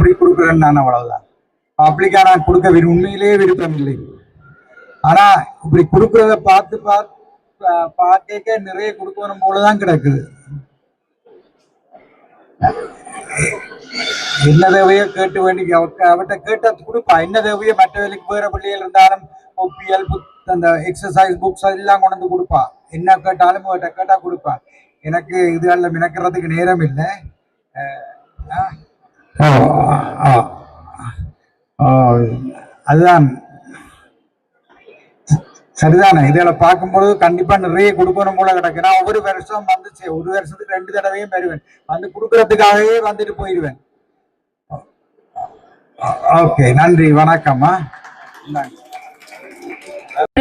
இப்படி கொடுக்குறேன்னு நான் அவ்வளவுதான். பப்ளிக்கா நான் கொடுக்க உண்மையிலேயே விருப்பம் இல்லை. ஆனா இப்படி கொடுக்கறத பார்க்க நிறைய கொடுக்கணும் போலதான் கிடக்குது. என்ன தேவையோ கேட்டு வேண்டி அவட்ட கேட்ட கொடுப்பா. என்ன தேவையோ மற்ற வேலைக்கு வேற பிள்ளைகள் இருந்தாலும் ஒப்பியல் அந்த எக்ஸசைஸ் புக்ஸ் எல்லாம் கொண்டு வந்து கொடுப்பா. என்ன கேட்டாலும் கேட்டா கொடுப்பா. எனக்கு இதுல மினக்கிறதுக்கு நேரம் இல்லை. அதுதான் சரிதானே. இதுல பார்க்கும்போது கண்டிப்பா நிறைய கொடுக்கணும் போல கிடக்கு. நான் ஒவ்வொரு வருஷம் வந்து ஒரு வருஷத்துக்கு 2 தடவையும் வருவேன். வந்து கொடுக்கறதுக்காகவே வந்துட்டு போயிடுவேன். ஓகே, நன்றி, வணக்கம்மா.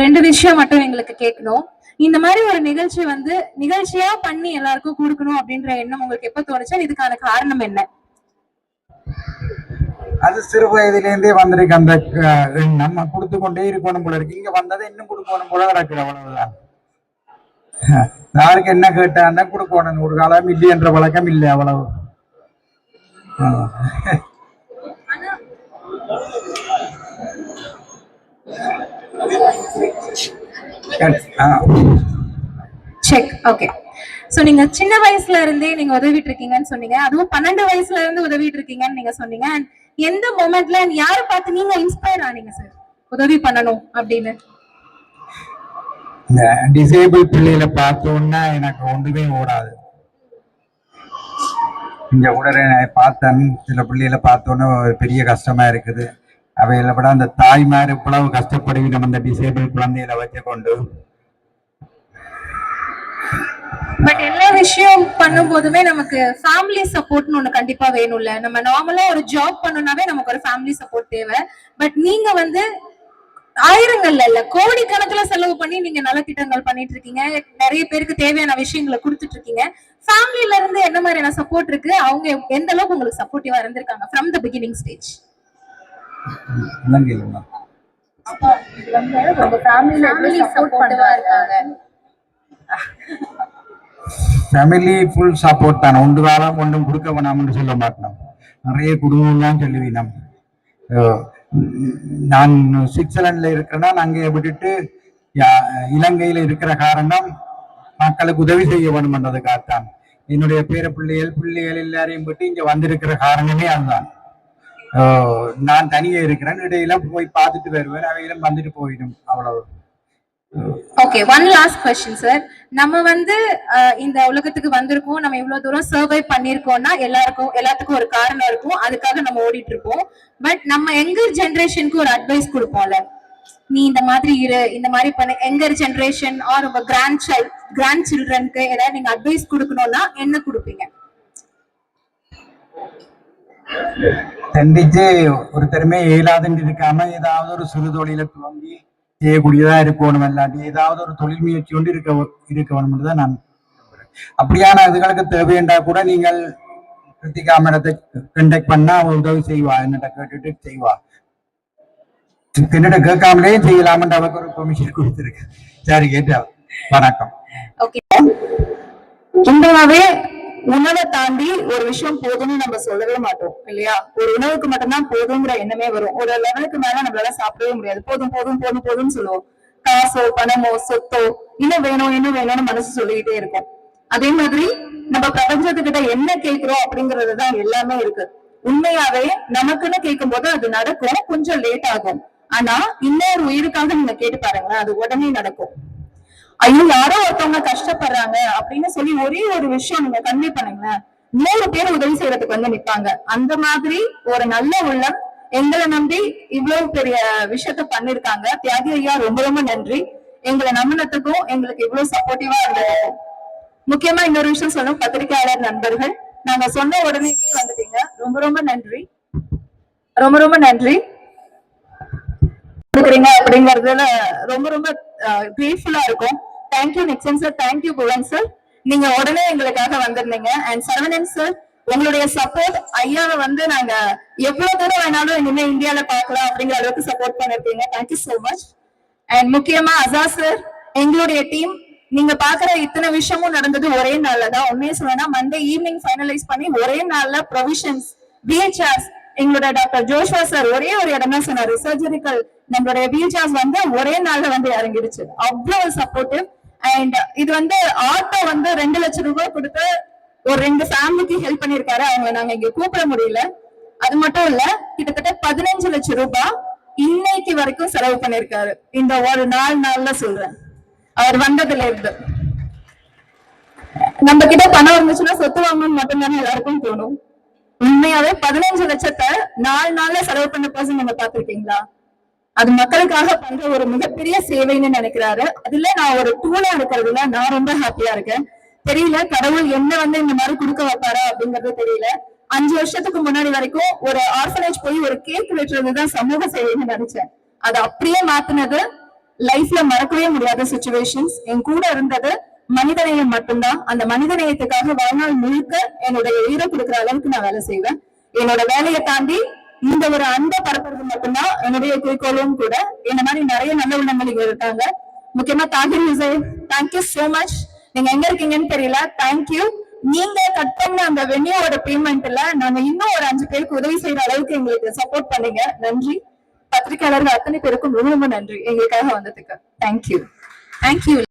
2 விஷயம் மட்டும் எங்களுக்கு கேட்கணும். இந்த மாதிரி ஒரு நிகழ்ச்சி வந்து நிகழ்ச்சியா பண்ணி எல்லாருக்கும் கொடுக்கணும் அப்படின்ற எண்ணம் உங்களுக்கு எப்ப தோணுச்சா? இதுக்கான காரணம் என்ன? அது சிறு வயதிலேருந்தே வந்திருக்கு அந்த எண்ணம். கொடுத்து கொண்டே இருக்கணும் போல இருக்கு. இங்க வந்ததை இன்னும் கொடுக்கணும் போல கிடக்குது. அவ்வளவுதான். யாருக்கு என்ன கேட்டான்னா கொடுக்கணும். ஒரு காலம் இல்லை என்ற வழக்கம் இல்லை. அவ்வளவு. செக். ஓகே. சோ நீங்க சின்ன வயசுல இருந்தே நீங்க உதவிட்டு இருக்கீங்கன்னு சொன்னீங்க. அதுவும் 12 வயசுல இருந்து உதவிட்டு இருக்கீங்கன்னு நீங்க சொன்னீங்க. எந்த மொமெண்ட்ல யாரை பார்த்து நீங்க இன்ஸ்பயர் ஆனீங்க சார் உதவி பண்ணணும் அப்படின்னு? இந்த டிசேபிள் பிள்ளைகளை பார்த்தோன்னா எனக்கு ஒன்றுமே ஓடாது. இங்க உடனே பார்த்தேன். சில பிள்ளைகளை பார்த்தோன்னா பெரிய கஷ்டமா இருக்குது. அவைகளை விட அந்த தாய்மார் இவ்வளவு கஷ்டப்படுகிறோம் அந்த டிசேபிள் குழந்தைகளை வச்சு கொண்டு. பட் எல்லா விஷயம் பண்ணும் போதுமே நமக்கு ஃபேமிலி சப்போர்ட்னு ஒண்ணு கண்டிப்பா வேணும்ல. நம்ம நார்மலா ஒரு ஜாப் பண்ணணும்னாவே நமக்கு ஒரு ஃபேமிலி சப்போர்ட் தேவை. பட் நீங்க வந்து ஆயிரங்கள்ல இல்ல கோடிக்கணக்குல செலவு பண்ணி நீங்க நலத்திட்டங்கள் பண்ணிட்டு இருக்கீங்க. நிறைய பேருக்கு தேவையான விஷயங்களை கொடுத்துட்டு இருக்கீங்க. ஃபேமிலில இருந்து என்ன மாதிரியான சப்போர்ட் இருக்கு? அவங்க எந்த அளவுக்கு உங்களுக்கு சப்போர்ட்டிவா இருந்திருக்காங்க from the beginning stage? Family full support தான். ஒன்று காலம் ஒன்றும் கொடுக்க வேணாம்னு சொல்ல மாட்டோம். நிறைய குடும்பம் தான் சொல்லுவீனம். நான் சுவிட்சர்லாந்துல இருக்கிறேன்னா அங்கே விட்டுட்டு இலங்கையில இருக்கிற காரணம் மக்களுக்கு உதவி செய்ய வேணும்ன்றதுக்காகத்தான். என்னுடைய பிள்ளைகள் எல்லாரையும் விட்டு இங்க வந்திருக்கிற காரணமே அதுதான். நான் தனியே இருக்கிறேன். இடையில போய் பார்த்துட்டு வருவேன். அவையிலும் வந்துட்டு போயிடும். அவ்வளவு. Okay, one last question sir. நம்ம வந்து இந்த உலகத்துக்கு வந்திருக்கோம். நம்ம இவ்வளவு தூரம் சர்வை பண்ணிருக்கோம்னா எல்லாத்துக்கும் ஒரு காரணம் இருக்கும். அதுக்காக நம்ம ஓடிட்டு இருப்போம். பட் நம்ம யங்கர் ஜெனரேஷனுக்கு ஒரு அட்வைஸ் கொடுப்போம்ல. நீ இந்த மாதிரி இரு, இந்த மாதிரி பண்ண. யங்கர் ஜெனரேஷன் ஆர் உங்க கிராண்ட் சில்ட்ரனுக்கு ஏதாவது நீங்க அட்வைஸ் கொடுக்கணும்னா என்ன கொடுப்பீங்க? தண்டிச்சு ஒருத்தருமே இயலாதுன்னு இருக்காம ஏதாவது ஒரு சிறு தொழிலை துவங்கி செய்யக்கூடியதா இருக்கணும். இல்லாட்டி ஏதாவது ஒரு தொழில் முயற்சி கொண்டு இருக்க வேணும் தான் நான். அப்படியான இதுகளுக்கு தேவையண்டா கூட நீங்கள் கிருத்திகா மேடத்தை கண்டக்ட் பண்ணா உதவி செய்வா. என்னட்ட கேட்டுட்டு செய்வா. என்னட்ட கேட்காமலே செய்யலாம்ன்ற அவருக்கு ஒரு பெர்மிஷன் கொடுத்துருக்கு. சரி, கேட்டா வணக்கம். ஓகே. இந்தவே உணவை தாண்டி ஒரு விஷயம் போதும்னு நம்ம சொல்லவே மாட்டோம் இல்லையா? ஒரு உணவுக்கு மட்டும்தான் போதுங்கிற எண்ணமே வரும். ஒரு லெவலுக்கு மேல நம்மளால சாப்பிடவே முடியாது. போதும் போதும் போதும் போதும்னு சொல்லுவோம். காசோ பணமோ சொத்தோ இன்னும் வேணும்னு மனசு சொல்லிக்கிட்டே இருக்கும். அதே மாதிரி நம்ம பிரபஞ்சத்துக்கிட்ட என்ன கேட்கிறோம் அப்படிங்கறதுதான் எல்லாமே இருக்கு. உண்மையாவே நமக்குன்னு கேட்கும் போது அது நடக்கும். கொஞ்சம் லேட் ஆகும். ஆனா இன்னொரு உயிருக்காக நீங்க கேட்டு பாருங்களேன், அது உடனே நடக்கும். ஐயோ யாரோ ஒருத்தவங்க கஷ்டப்படுறாங்க அப்படின்னு சொல்லி ஒரே ஒரு விஷயம் நீங்க கன்வே பண்ணுங்களேன், 100 பேர் உதவி செய்யறதுக்கு வந்து நிப்பாங்க. அந்த மாதிரி ஒரு நல்ல உள்ளம் எங்களை நம்பி இவ்வளவு பெரிய விஷயத்த பண்ணிருக்காங்க. தியாகி ஐயா, ரொம்ப ரொம்ப நன்றி. எங்களை நம்பினத்துக்கும் எங்களுக்கு இவ்வளவு சப்போர்ட்டிவா இருந்ததுக்கும். முக்கியமா இன்னொரு விஷயம் சொல்லணும், பத்திரிகையாளர் நண்பர்கள், நாங்க சொன்ன உடனே வந்துட்டீங்க. ரொம்ப ரொம்ப நன்றி. ரொம்ப ரொம்ப நன்றி அப்படிங்கறதுல ரொம்ப ரொம்ப கிரேட்ஃபுல்லா இருக்கும். Thank you Nixon sir, thank you Bhuvan sir. நீங்க உடனே எங்களுக்காக வந்திருந்தீங்க. அண்ட் சரவணன் சார், உங்களுடைய சப்போர்ட் ஐயாவை வந்து நாங்க எவ்வளவு தூரம் வேணாலும் இனிமே இந்தியால பாக்கலாம் அப்படிங்கிற அளவுக்கு சப்போர்ட் பண்ணிருக்கீங்க. Thank you so much. அண்ட் முக்கியமா அசா சார், எங்களுடைய டீம், நீங்க பாக்குற இத்தனை விஷயமும் நடந்தது ஒரே நாள்ல தான். உண்மையை சொல்லனா மண்டே ஈவினிங் ஃபைனலைஸ் பண்ணி ஒரே நாள்ல ப்ரொவிஷன்ஸ், பிஹெச்ஆர்ஸ் எங்களோட டாக்டர் ஜோஷ்வா சார் ஒரே ஒரு இடம் தான் சொன்னாரு, சர்ஜரிக்கல் நம்மளுடைய வீல் சேர்ஸ் வந்து ஒரே நாள்ல வந்து இறங்கிடுச்சு. அவ்வளவு சப்போர்ட்டிவ். அண்ட் இது வந்து ஆட்டோ வந்து 2 லட்சம் ரூபாய் கொடுத்து ஒரு 2 ஃபேமிலிக்கு ஹெல்ப் பண்ணிருக்காரு. அவங்க நாங்க இங்க கூப்பிட முடியல. அது மட்டும் இல்ல, கிட்டத்தட்ட 15 லட்சம் ரூபாய் இன்னைக்கு வரைக்கும் செலவு பண்ணிருக்காரு. இந்த ஒரு நாள்ல சொல்றேன், அவர் வந்ததுல இருந்து. நம்ம கிட்ட பணம் இருந்துச்சுன்னா சொத்து வாங்கணும்னு மட்டும்தானே எல்லாருக்கும் தோணும். உண்மையாவே 15 லட்சத்தை 4 நாள்ல செலவு பண்ண பர்சன் நம்ம பாத்துருக்கீங்களா? அது மக்களுக்காக பண்ற ஒரு மிகப்பெரிய சேவைன்னு நினைக்கிறாரு. அதுல நான் ஒரு டூலா இருக்கிறதுல நான் ரொம்ப ஹாப்பியா இருக்கேன். தெரியல கடவுள் என்ன வந்து இந்த மாதிரி கொடுக்க வைப்பாரா அப்படிங்கறது தெரியல. 5 வருஷத்துக்கு முன்னாடி வரைக்கும் ஒரு ஆர்ஃபனேஜ் போய் ஒரு கேக் வெட்டுறதுதான் சமூக சேவைன்னு நினைச்சேன். அதை அப்படியே மாத்தினது லைஃப்ல மறக்கவே முடியாத சுச்சுவேஷன்ஸ். என் கூட இருந்தது மனிதநேயம் மட்டும்தான். அந்த மனிதநேயத்துக்காக வாழ்நாள் முழுக்க என்னுடைய உயிரை கொடுக்குற அளவுக்கு நான் வேலை செய்வேன். என்னோட வேலையை தாண்டி இந்த ஒரு அன்பை பரப்புறது மட்டும்தான் என்னுடைய குறிக்கோளும் கூட. இந்த மாதிரி நிறைய நல்ல உள்ளங்கள் இங்க இருக்காங்க. முக்கியமா Tahir Hussain, thank you so much. நீங்க எங்க இருக்கீங்கன்னு தெரியல, தேங்க்யூ. நீங்க கட் பண்ண அந்த வென்யூவோட பேமெண்ட்ல நாங்க இன்னும் ஒரு 5 பேருக்கு உதவி செய்யற அளவுக்கு எங்களுக்கு சப்போர்ட் பண்ணீங்க. நன்றி. பத்திரிகையாளர்கள் அத்தனை பேருக்கும் ரொம்ப ரொம்ப நன்றி எங்களுக்காக வந்ததுக்கு. தேங்க்யூ.